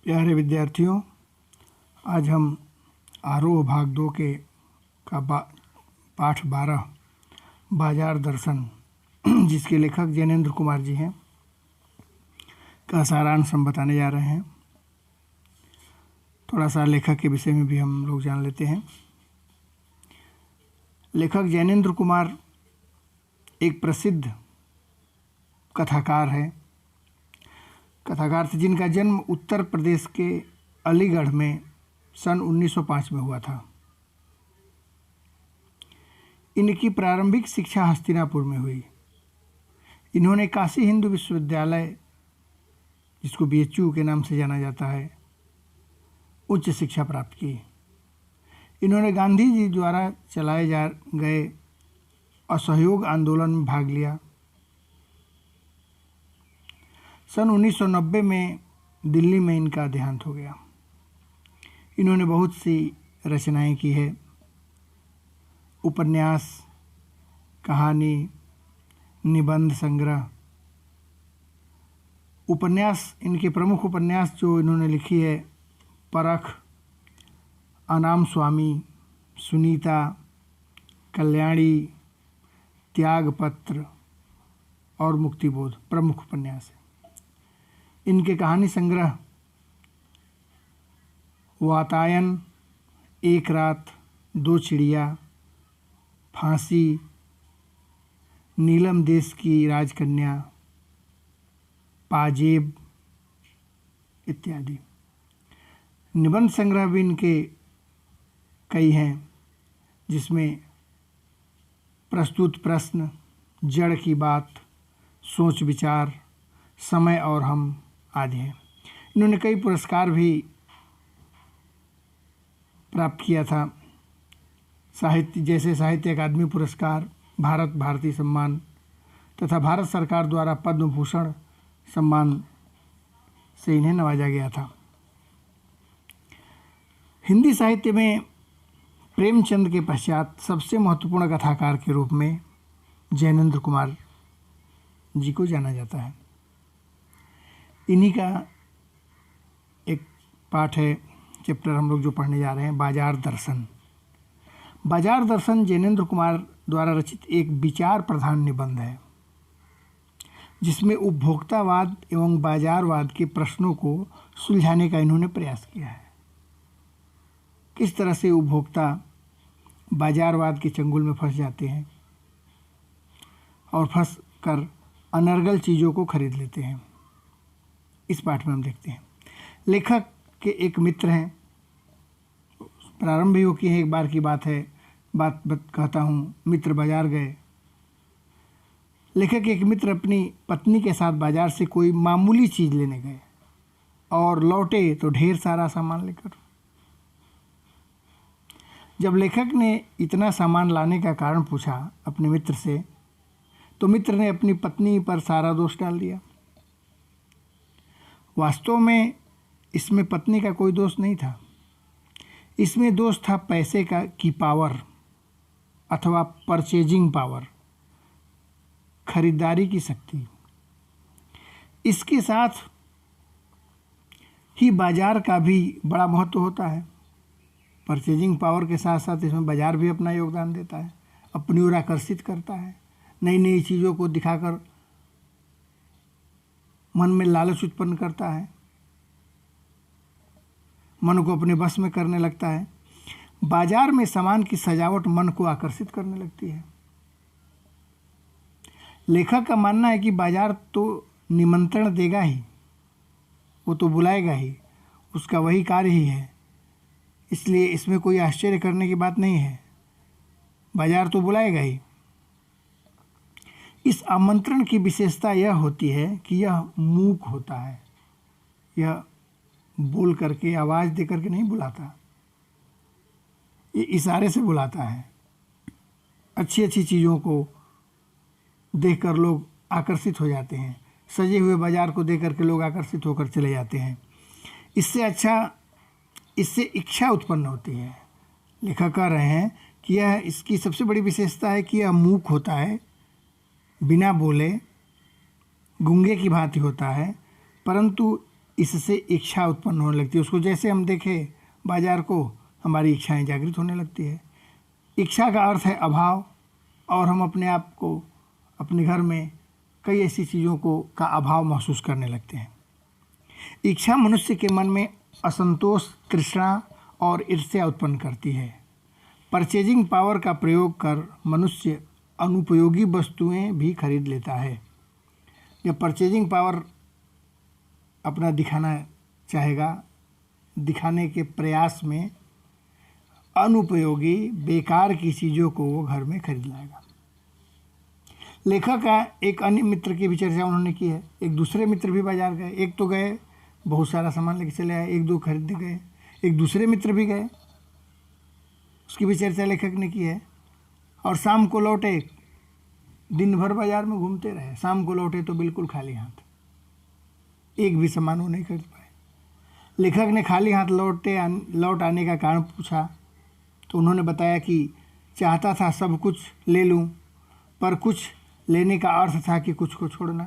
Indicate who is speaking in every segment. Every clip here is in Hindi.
Speaker 1: प्यारे विद्यार्थियों, आज हम आरोह भाग 2 के पाठ 12 बाजार दर्शन जिसके लेखक जैनेन्द्र कुमार जी हैं का सारांश हम बताने जा रहे हैं। थोड़ा सा लेखक के विषय में भी हम लोग जान लेते हैं। लेखक जैनेन्द्र कुमार एक प्रसिद्ध कथाकार है। कथाकार थे जिनका जन्म उत्तर प्रदेश के अलीगढ़ में सन 1905 में हुआ था। इनकी प्रारंभिक शिक्षा हस्तिनापुर में हुई। इन्होंने काशी हिंदू विश्वविद्यालय, जिसको BHU के नाम से जाना जाता है, उच्च शिक्षा प्राप्त की। इन्होंने गांधी जी द्वारा चलाए जा गए असहयोग आंदोलन में भाग लिया। सन 1990 में दिल्ली में इनका देहांत हो गया। इन्होंने बहुत सी रचनाएं की है। उपन्यास, कहानी, निबंध संग्रह। उपन्यास, इनके प्रमुख उपन्यास जो इन्होंने लिखी है, परख, अनाम स्वामी, सुनीता, कल्याणी, त्यागपत्र और मुक्तिबोध प्रमुख उपन्यास है। इनके कहानी संग्रह वातायन, एक रात, दो चिड़िया, फांसी, नीलम देश की राजकन्या, पाजेब इत्यादि। निबंध संग्रह भी इनके कई हैं, जिसमें प्रस्तुत प्रश्न, जड़ की बात, सोच विचार, समय और हम आदि हैं। इन्होंने कई पुरस्कार भी प्राप्त किया था, जैसे साहित्य अकादमी पुरस्कार, भारत भारती सम्मान तथा भारत सरकार द्वारा पद्म भूषण सम्मान से इन्हें नवाजा गया था। हिंदी साहित्य में प्रेमचंद के पश्चात सबसे महत्वपूर्ण कथाकार के रूप में जैनेन्द्र कुमार जी को जाना जाता है। इन्हीं का एक पाठ है, चैप्टर हम लोग जो पढ़ने जा रहे हैं, बाजार दर्शन। बाजार दर्शन जैनेन्द्र कुमार द्वारा रचित एक विचार प्रधान निबंध है, जिसमें उपभोक्तावाद एवं बाजारवाद के प्रश्नों को सुलझाने का इन्होंने प्रयास किया है। किस तरह से उपभोक्ता बाजारवाद के चंगुल में फंस जाते हैं और फंस कर अनर्गल चीज़ों को खरीद लेते हैं, इस पाठ में हम देखते हैं। लेखक के एक मित्र हैं, प्रारंभ भी की है, एक बार की बात है, बात कहता हूँ। मित्र बाजार गए। लेखक के एक मित्र अपनी पत्नी के साथ बाजार से कोई मामूली चीज़ लेने गए और लौटे तो ढेर सारा सामान लेकर। जब लेखक ने इतना सामान लाने का कारण पूछा अपने मित्र से, तो मित्र ने अपनी पत्नी पर सारा दोष डाल दिया। वास्तव में इसमें पत्नी का कोई दोष नहीं था। इसमें दोष था पैसे की पावर अथवा परचेजिंग पावर, खरीदारी की शक्ति। इसके साथ ही बाजार का भी बड़ा महत्व होता है। परचेजिंग पावर के साथ साथ इसमें बाजार भी अपना योगदान देता है, अपनी ओर आकर्षित करता है, नई नई चीज़ों को दिखाकर मन में लालच उत्पन्न करता है, मन को अपने बस में करने लगता है। बाजार में सामान की सजावट मन को आकर्षित करने लगती है। लेखक का मानना है कि बाजार तो निमंत्रण देगा ही, वो तो बुलाएगा ही, उसका वही कार्य ही है, इसलिए इसमें कोई आश्चर्य करने की बात नहीं है। बाजार तो बुलाएगा ही। इस आमंत्रण की विशेषता यह होती है कि यह मूक होता है। यह बोल करके, आवाज़ दे करके नहीं बुलाता, ये इशारे से बुलाता है। अच्छी अच्छी चीज़ों को देखकर लोग आकर्षित हो जाते हैं। सजे हुए बाजार को देख करके लोग आकर्षित होकर चले जाते हैं। इससे इच्छा उत्पन्न होती है। लेखक कह रहे हैं कि यह इसकी सबसे बड़ी विशेषता है कि यह मूक होता है, बिना बोले गूंगे की भांति होता है, परंतु इससे इच्छा उत्पन्न होने लगती है। उसको जैसे हम देखें बाजार को, हमारी इच्छाएं जागृत होने लगती है। इच्छा का अर्थ है अभाव, और हम अपने आप को, अपने घर में कई ऐसी चीज़ों को का अभाव महसूस करने लगते हैं। इच्छा मनुष्य के मन में असंतोष, तृष्णा और ईर्ष्या उत्पन्न करती है। परचेजिंग पावर का प्रयोग कर मनुष्य अनुपयोगी वस्तुएं भी खरीद लेता है। जब परचेजिंग पावर अपना दिखाना चाहेगा, दिखाने के प्रयास में अनुपयोगी, बेकार की चीज़ों को वो घर में खरीद लाएगा। लेखक का एक अन्य मित्र की भी चर्चा उन्होंने की है। एक दूसरे मित्र भी बाजार गए। एक तो गए, बहुत सारा सामान लेके चले आए, एक दो खरीदने गए। एक दूसरे मित्र भी गए, उसकी भी चर्चा लेखक ने की है। और शाम को लौटे, दिन भर बाजार में घूमते रहे, शाम को लौटे तो बिल्कुल खाली हाथ, एक भी सामान वो नहीं खरीद पाए। लेखक ने खाली हाथ लौट आने का कारण पूछा तो उन्होंने बताया कि चाहता था सब कुछ ले लूं, पर कुछ लेने का अर्थ था कि कुछ को छोड़ना।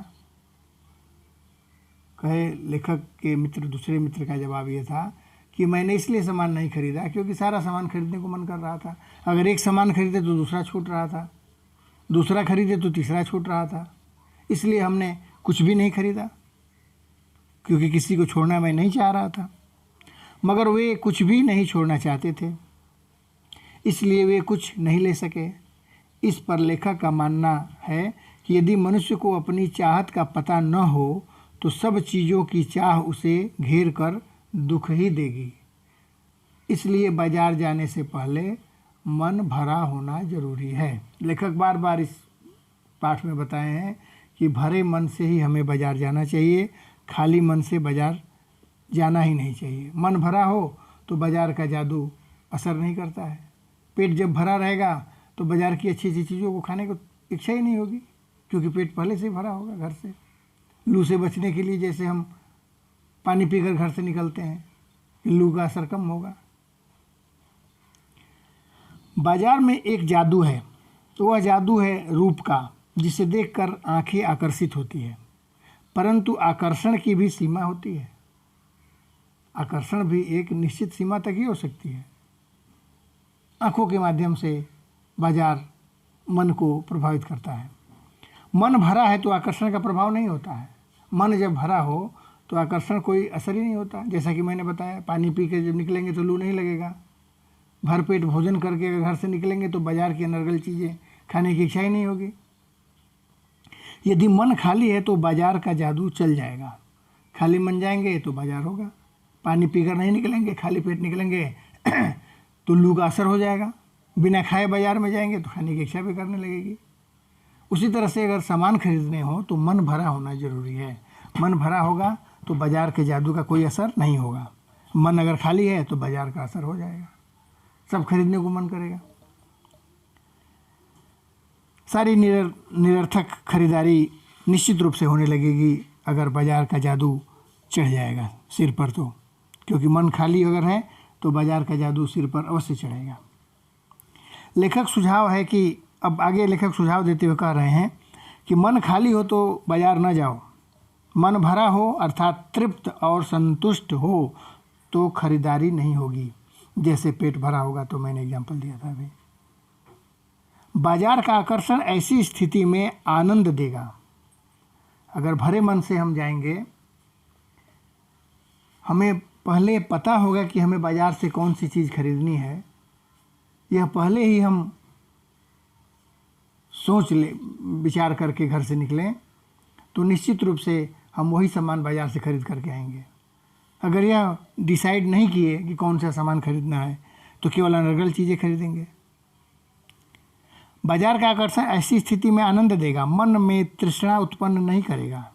Speaker 1: कहे लेखक के मित्र, दूसरे मित्र का जवाब ये था कि मैंने इसलिए सामान नहीं खरीदा क्योंकि सारा सामान खरीदने को मन कर रहा था। अगर एक सामान खरीदे तो दूसरा छूट रहा था, दूसरा खरीदे तो तीसरा छूट रहा था, इसलिए हमने कुछ भी नहीं खरीदा, क्योंकि किसी को छोड़ना मैं नहीं चाह रहा था। मगर वे कुछ भी नहीं छोड़ना चाहते थे, इसलिए वे कुछ नहीं ले सके। इस पर लेखक का मानना है कि यदि मनुष्य को अपनी चाहत का पता न हो तो सब चीज़ों की चाह उसे घेर कर दुख ही देगी। इसलिए बाजार जाने से पहले मन भरा होना जरूरी है। लेखक बार बार इस पाठ में बताए हैं कि भरे मन से ही हमें बाजार जाना चाहिए, खाली मन से बाजार जाना ही नहीं चाहिए। मन भरा हो तो बाजार का जादू असर नहीं करता है। पेट जब भरा रहेगा तो बाजार की अच्छी अच्छी चीज़ों को खाने को इच्छा ही नहीं होगी, क्योंकि पेट पहले से भरा होगा। घर से लू से बचने के लिए जैसे हम पानी पीकर घर से निकलते हैं, लू का असर कम होगा। बाजार में एक जादू है, तो वह जादू है रूप का, जिसे देखकर आंखें आकर्षित होती है, परंतु आकर्षण की भी सीमा होती है। आकर्षण भी एक निश्चित सीमा तक ही हो सकती है। आंखों के माध्यम से बाजार मन को प्रभावित करता है। मन भरा है तो आकर्षण का प्रभाव नहीं होता है। मन जब भरा हो तो आकर्षण कोई असर ही नहीं होता। जैसा कि मैंने बताया, पानी पी के जब निकलेंगे तो लू नहीं लगेगा। भरपेट भोजन करके अगर घर से निकलेंगे तो बाजार की अनर्गल चीज़ें खाने की इच्छा ही नहीं होगी। यदि मन खाली है तो बाजार का जादू चल जाएगा। खाली मन जाएंगे तो बाजार होगा। पानी पीकर नहीं निकलेंगे, खाली पेट निकलेंगे तो लू का असर हो जाएगा। बिना खाए बाजार में जाएंगे तो खाने की इच्छा भी करने लगेगी। उसी तरह से अगर सामान खरीदने हो तो मन भरा होना जरूरी है। मन भरा होगा तो बाजार के जादू का कोई असर नहीं होगा। मन अगर खाली है तो बाजार का असर हो जाएगा, सब खरीदने को मन करेगा। सारी निरर्थक खरीदारी निश्चित रूप से होने लगेगी अगर बाजार का जादू चढ़ जाएगा सिर पर, तो क्योंकि मन खाली अगर है तो बाजार का जादू सिर पर अवश्य चढ़ेगा। लेखक सुझाव है कि, अब आगे लेखक सुझाव देते हुए कह रहे हैं कि मन खाली हो तो बाजार न जाओ, मन भरा हो अर्थात तृप्त और संतुष्ट हो तो खरीदारी नहीं होगी। जैसे पेट भरा होगा, तो मैंने एग्जाम्पल दिया था अभी। बाजार का आकर्षण ऐसी स्थिति में आनंद देगा। अगर भरे मन से हम जाएंगे, हमें पहले पता होगा कि हमें बाजार से कौन सी चीज़ खरीदनी है, यह पहले ही हम सोच ले विचार करके घर से निकलें तो निश्चित रूप से हम वही सामान बाज़ार से खरीद करके आएंगे। अगर यह डिसाइड नहीं किए कि कौन सा सामान खरीदना है तो केवल अनर्गल चीज़ें खरीदेंगे। बाजार का आकर्षण ऐसी स्थिति में आनंद देगा, मन में तृष्णा उत्पन्न नहीं करेगा,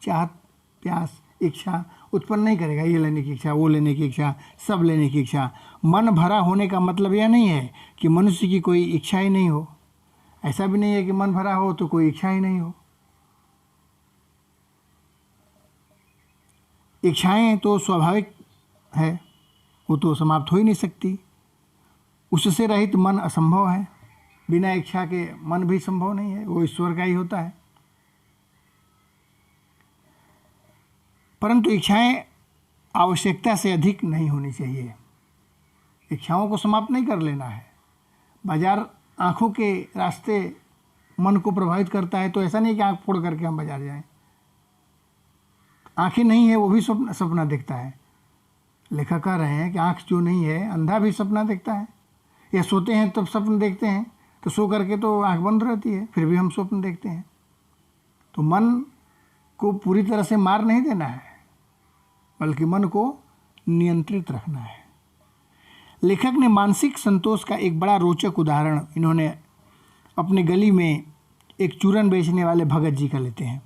Speaker 1: चाहत, प्यास, इच्छा उत्पन्न नहीं करेगा। ये लेने की इच्छा, वो लेने की इच्छा, सब लेने की इच्छा। मन भरा होने का मतलब यह नहीं है कि मनुष्य की कोई इच्छा ही नहीं हो। ऐसा भी नहीं है कि मन भरा हो तो कोई इच्छा ही नहीं हो। इच्छाएं तो स्वाभाविक है, वो तो समाप्त हो ही नहीं सकती। उससे रहित मन असंभव है। बिना इच्छा के मन भी संभव नहीं है, वो ईश्वर का ही होता है। परंतु इच्छाएं आवश्यकता से अधिक नहीं होनी चाहिए। इच्छाओं को समाप्त नहीं कर लेना है। बाजार आँखों के रास्ते मन को प्रभावित करता है, तो ऐसा नहीं कि आँख फोड़ करके हम बाजार जाएं। आँखें नहीं है वो भी सपना देखता है। लेखक कह रहे हैं कि आँख जो नहीं है, अंधा भी सपना देखता है। या सोते हैं तब स्वप्न देखते हैं, तो सो करके तो आँख बंद रहती है, फिर भी हम स्वप्न देखते हैं। तो मन को पूरी तरह से मार नहीं देना है, बल्कि मन को नियंत्रित रखना है। लेखक ने मानसिक संतोष का एक बड़ा रोचक उदाहरण इन्होंने अपने गली में एक चूरन बेचने वाले भगत जी का लेते हैं।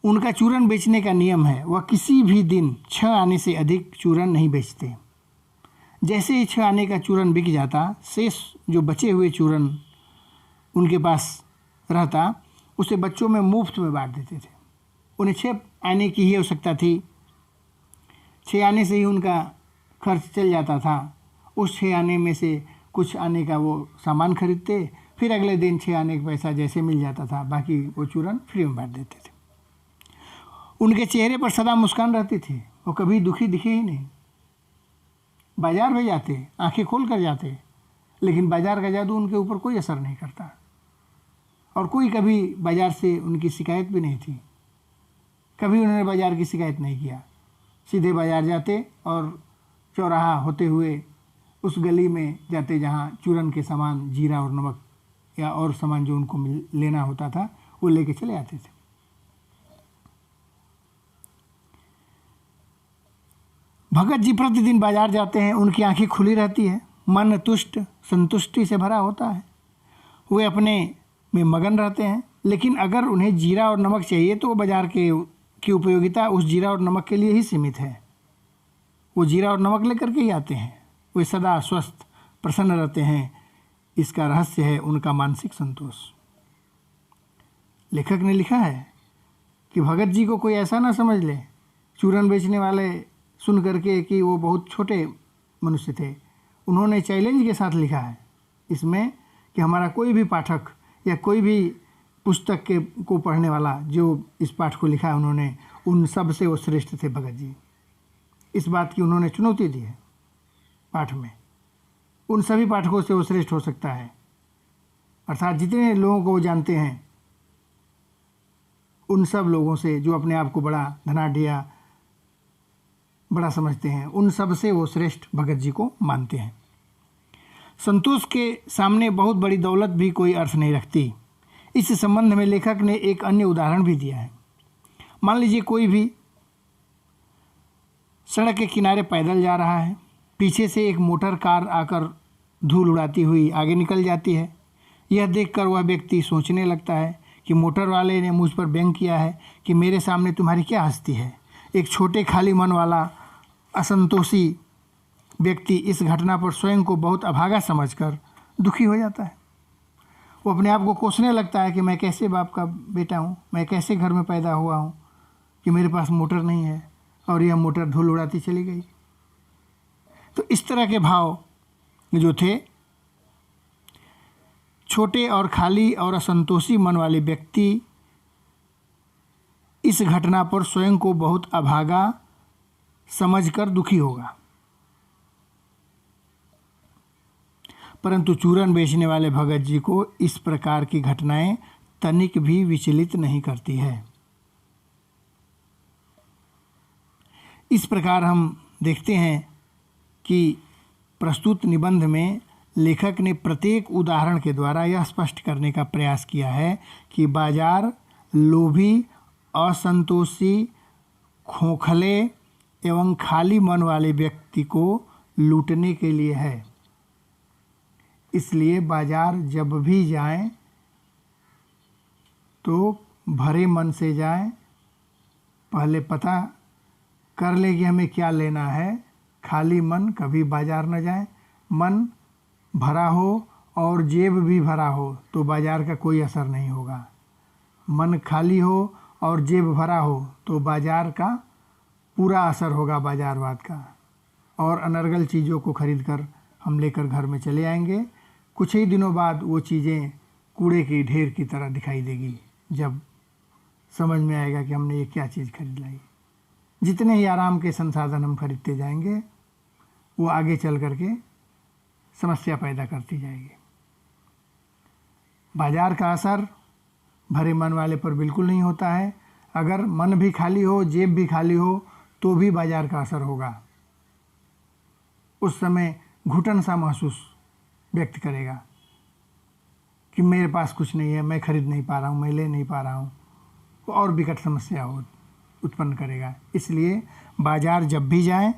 Speaker 1: उनका चूरन बेचने का नियम है, वह किसी भी दिन 6 आने से अधिक चूरन नहीं बेचते। जैसे ही 6 आने का चूरन बिक जाता, शेष जो बचे हुए चूरन उनके पास रहता, उसे बच्चों में मुफ्त में बांट देते थे। उन्हें 6 आने की ही आवश्यकता थी, 6 आने से ही उनका खर्च चल जाता था। उस 6 आने में से कुछ आने का वो सामान खरीदते, फिर अगले दिन 6 आने का पैसा जैसे मिल जाता था, बाकी वो चूरन फ्री में बांट देते थे। उनके चेहरे पर सदा मुस्कान रहती थी, वो कभी दुखी दिखे ही नहीं। बाजार में जाते, आंखें खोल कर जाते, लेकिन बाजार का जादू उनके ऊपर कोई असर नहीं करता, और कोई कभी बाजार से उनकी शिकायत भी नहीं थी। कभी उन्होंने बाजार की शिकायत नहीं किया। सीधे बाजार जाते और चौराहा होते हुए उस गली में जाते जहाँ चूरन के सामान, जीरा और नमक या और सामान जो उनको लेना होता था, वो लेके चले आते थे। भगत जी प्रतिदिन बाजार जाते हैं, उनकी आंखें खुली रहती है, मन तुष्ट संतुष्टि से भरा होता है, वे अपने में मगन रहते हैं। लेकिन अगर उन्हें जीरा और नमक चाहिए तो बाजार की उपयोगिता उस जीरा और नमक के लिए ही सीमित है। वो जीरा और नमक लेकर के ही आते हैं। वे सदा स्वस्थ प्रसन्न रहते हैं। इसका रहस्य है उनका मानसिक संतोष। लेखक ने लिखा है कि भगत जी को कोई ऐसा ना समझ ले, चूरन बेचने वाले सुन करके, कि वो बहुत छोटे मनुष्य थे। उन्होंने चैलेंज के साथ लिखा है इसमें कि हमारा कोई भी पाठक या कोई भी पुस्तक को पढ़ने वाला जो इस पाठ को लिखा है, उन्होंने उन सब से वो श्रेष्ठ थे भगत जी। इस बात की उन्होंने चुनौती दी है पाठ में। उन सभी पाठकों से वो श्रेष्ठ हो सकता है, अर्थात जितने लोगों को वो जानते हैं, उन सब लोगों से जो अपने आप को बड़ा धनाढ़, बड़ा समझते हैं, उन सब से वो श्रेष्ठ भगत जी को मानते हैं। संतोष के सामने बहुत बड़ी दौलत भी कोई अर्थ नहीं रखती। इस संबंध में लेखक ने एक अन्य उदाहरण भी दिया है। मान लीजिए कोई भी सड़क के किनारे पैदल जा रहा है, पीछे से एक मोटर कार आकर धूल उड़ाती हुई आगे निकल जाती है। यह देखकर वह व्यक्ति सोचने लगता है कि मोटर वाले ने मुझ पर व्यंग किया है कि मेरे सामने तुम्हारी क्या हस्ती है। एक छोटे खाली मन वाला असंतोषी व्यक्ति इस घटना पर स्वयं को बहुत अभागा समझकर दुखी हो जाता है। वो अपने आप को कोसने लगता है कि मैं कैसे बाप का बेटा हूँ, मैं कैसे घर में पैदा हुआ हूँ कि मेरे पास मोटर नहीं है और यह मोटर धूल उड़ाती चली गई। तो इस तरह के भाव जो थे, छोटे और खाली और असंतोषी मन वाले व्यक्ति इस घटना पर स्वयं को बहुत अभागा समझकर दुखी होगा। परंतु चूरन बेचने वाले भगत जी को इस प्रकार की घटनाएं तनिक भी विचलित नहीं करती है। इस प्रकार हम देखते हैं कि प्रस्तुत निबंध में लेखक ने प्रत्येक उदाहरण के द्वारा यह स्पष्ट करने का प्रयास किया है कि बाजार लोभी, असंतोषी, खोखले एवं खाली मन वाले व्यक्ति को लूटने के लिए है। इसलिए बाजार जब भी जाएं तो भरे मन से जाएं, पहले पता कर ले कि हमें क्या लेना है। खाली मन कभी बाजार न जाएं। मन भरा हो और जेब भी भरा हो तो बाजार का कोई असर नहीं होगा। मन खाली हो और जेब भरा हो तो बाजार का पूरा असर होगा, बाजारवाद का, और अनर्गल चीज़ों को खरीदकर हम लेकर घर में चले आएंगे। कुछ ही दिनों बाद वो चीज़ें कूड़े की ढेर की तरह दिखाई देगी जब समझ में आएगा कि हमने ये क्या चीज़ खरीद लाई। जितने ही आराम के संसाधन हम खरीदते जाएंगे वो आगे चल करके समस्या पैदा करती जाएगी। बाजार का असर भरे मन वाले पर बिल्कुल नहीं होता है। अगर मन भी खाली हो, जेब भी खाली हो, तो भी बाजार का असर होगा। उस समय घुटन सा महसूस व्यक्त करेगा कि मेरे पास कुछ नहीं है, मैं खरीद नहीं पा रहा हूँ, मैं ले नहीं पा रहा हूँ, और विकट समस्या उत्पन्न करेगा। इसलिए बाजार जब भी जाएं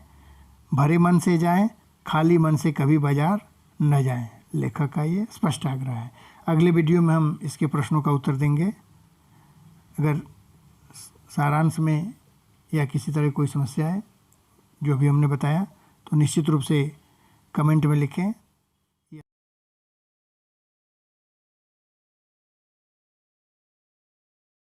Speaker 1: भरे मन से जाएं, खाली मन से कभी बाजार न जाएं। लेखक का ये स्पष्ट आग्रह है। अगले वीडियो में हम इसके प्रश्नों का उत्तर देंगे। अगर सारांश में या किसी तरह कोई समस्या है जो भी हमने बताया तो निश्चित रूप से कमेंट में लिखें।